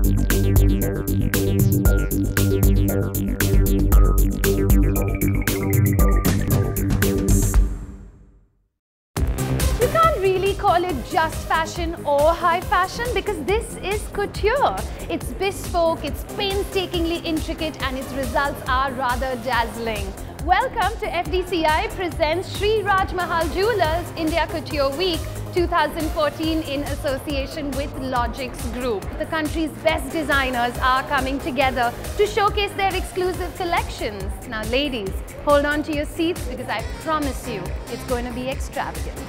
You can't really call it just fashion or high fashion because this is couture. It's bespoke, it's painstakingly intricate, and its results are rather dazzling. Welcome to FDCI presents Sri Raj Mahal Jewelers India Couture Week 2014 in association with Logix Group. The country's best designers are coming together to showcase their exclusive collections. Now ladies, hold on to your seats because I promise you it's going to be extravagant.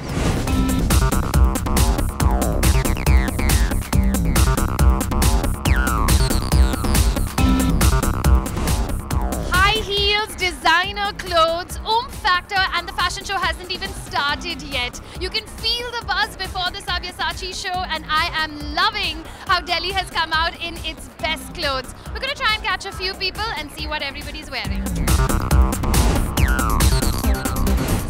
Designer clothes, oomph factor, and the fashion show hasn't even started yet. You can feel the buzz before the Sabyasachi show, and I am loving how Delhi has come out in its best clothes. We're going to try and catch a few people and see what everybody's wearing.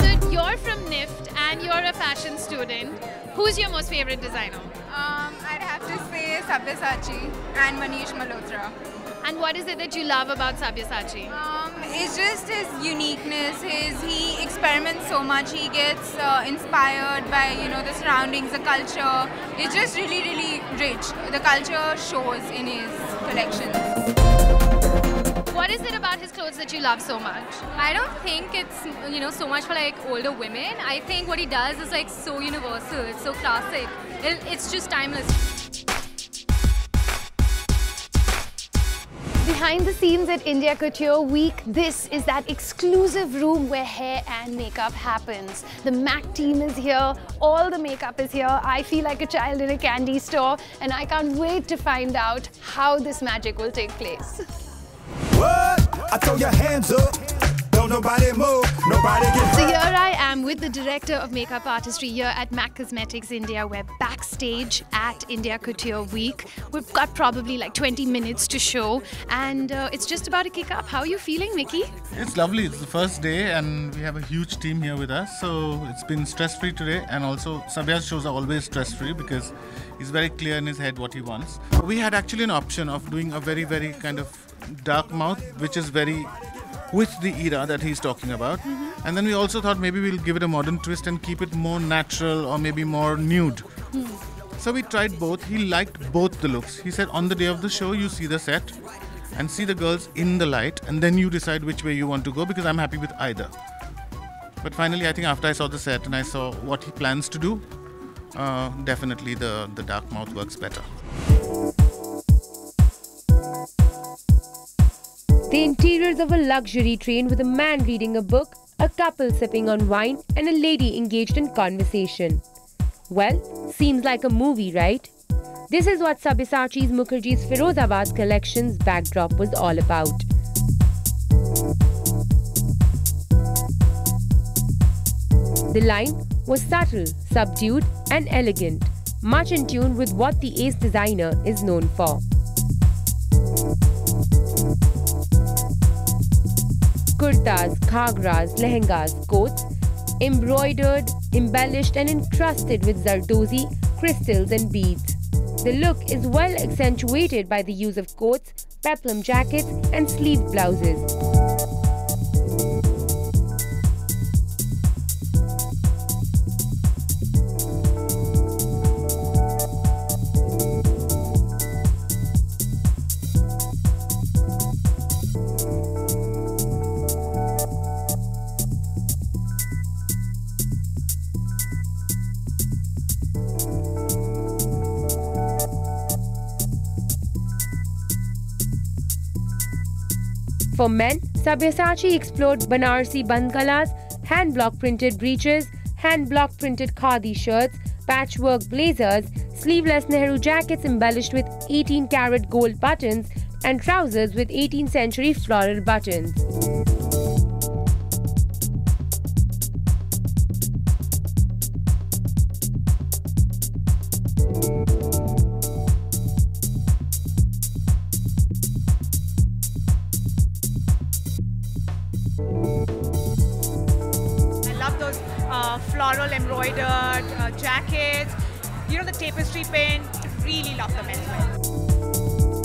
So you're from NIFT and you're a fashion student. Who's your most favorite designer? I'd have to say Sabyasachi and Manish Malhotra. And what is it that you love about Sabyasachi? It's just his uniqueness. He experiments so much. He gets inspired by the surroundings, the culture. It's just really, really rich. The culture shows in his collections. What is it about his clothes that you love so much? I don't think it's so much for like older women. I think what he does is like so universal. It's so classic. It's just timeless. Behind the scenes at India Couture Week, this is that exclusive room where hair and makeup happens. The MAC team is here, all the makeup is here. I feel like a child in a candy store, and I can't wait to find out how this magic will take place. What? I throw your hands up. Don't nobody move, nobody get. So here I am with the director of makeup artistry here at MAC Cosmetics India. We're backstage at India Couture Week. We've got probably like 20 minutes to show, and it's just about to kick up. How are you feeling, Mickey? It's lovely. It's the first day and we have a huge team here with us. So it's been stress-free today, and also Sabya's shows are always stress-free because he's very clear in his head what he wants. We had actually an option of doing a very, very kind of dark mouth, which is very with the era that he's talking about. And then we also thought maybe we'll give it a modern twist and keep it more natural or maybe more nude. So we tried both. He liked both the looks. He said on the day of the show you see the set and see the girls in the light, and then you decide which way you want to go, because I'm happy with either. But finally I think after I saw the set and I saw what he plans to do, definitely the dark mouth works better. The interiors of a luxury train with a man reading a book, a couple sipping on wine, and a lady engaged in conversation. Well, seems like a movie, right? This is what Sabyasachi Mukherjee's Firozabad collection's backdrop was all about. The line was subtle, subdued, and elegant, much in tune with what the ace designer is known for. Kurtas, khagras, lehengas, coats, embroidered, embellished and encrusted with zardozi, crystals and beads. The look is well accentuated by the use of coats, peplum jackets and sleeved blouses. For men, Sabyasachi explored Banarsi bandgalas, hand-block printed breeches, hand-block printed khadi shirts, patchwork blazers, sleeveless Nehru jackets embellished with 18-karat gold buttons, and trousers with 18th century floral buttons. Floral embroidered jackets, the tapestry print. Really love the men's wear.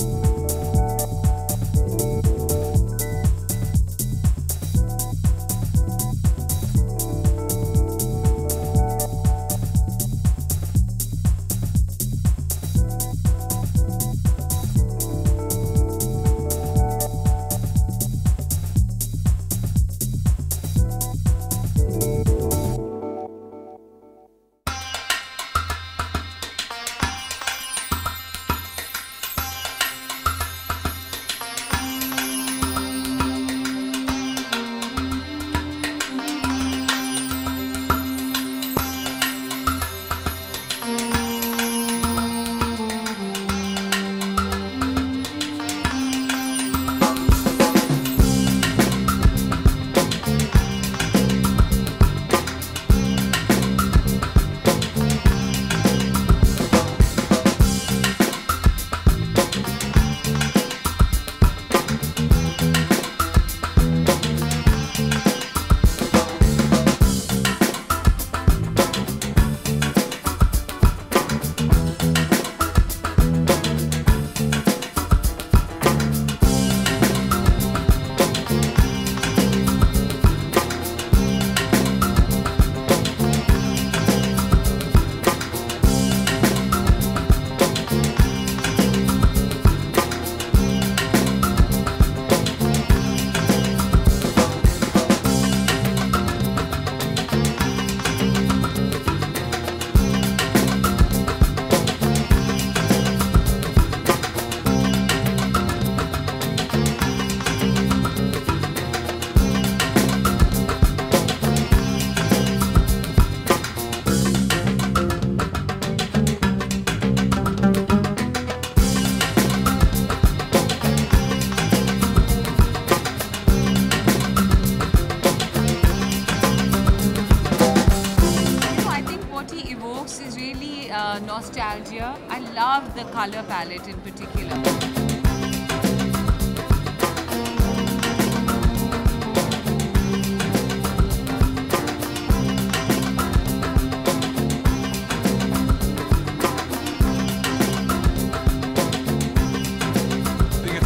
love the color palette in particular.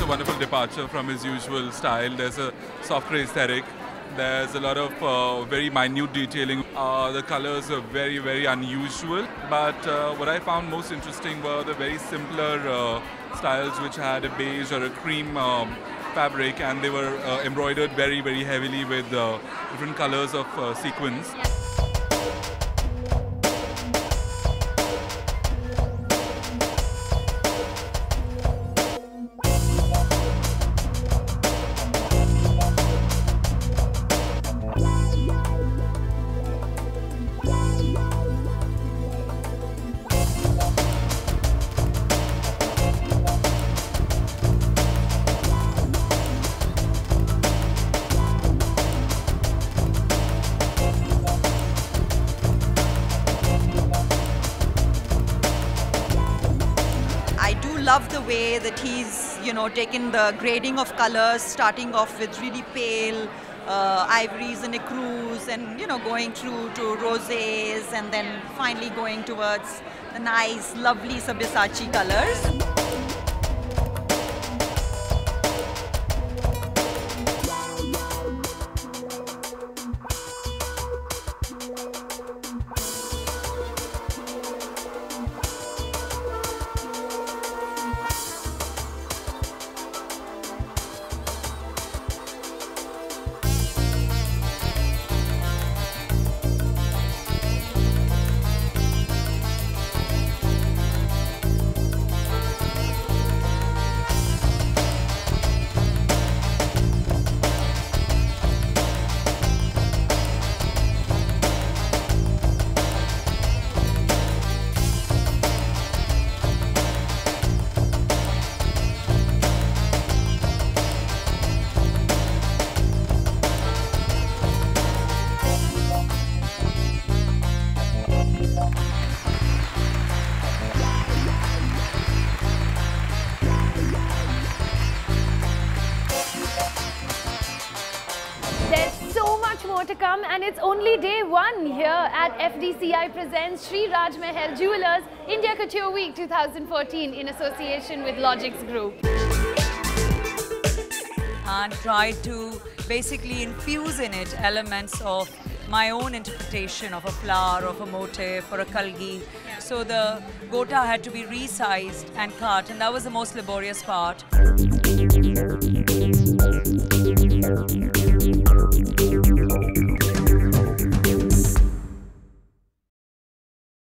Wonderful departure from his usual style. There's a softer aesthetic. There's a lot of very minute detailing. The colors are very, very unusual. But what I found most interesting were the very simpler styles which had a beige or a cream fabric, and they were embroidered very, very heavily with different colors of sequins. Love the way that he's, taken the grading of colors, starting off with really pale ivories and ecrues, and going through to rosés, and then finally going towards the nice, lovely Sabyasachi colors. More to come, and it's only day one here at FDCI presents Sri Raj Mahal Jewelers India Couture Week 2014 in association with Logix Group. And tried to basically infuse in it elements of my own interpretation of a flower, of a motif, or a kalgi. So the gota had to be resized and cut, and that was the most laborious part.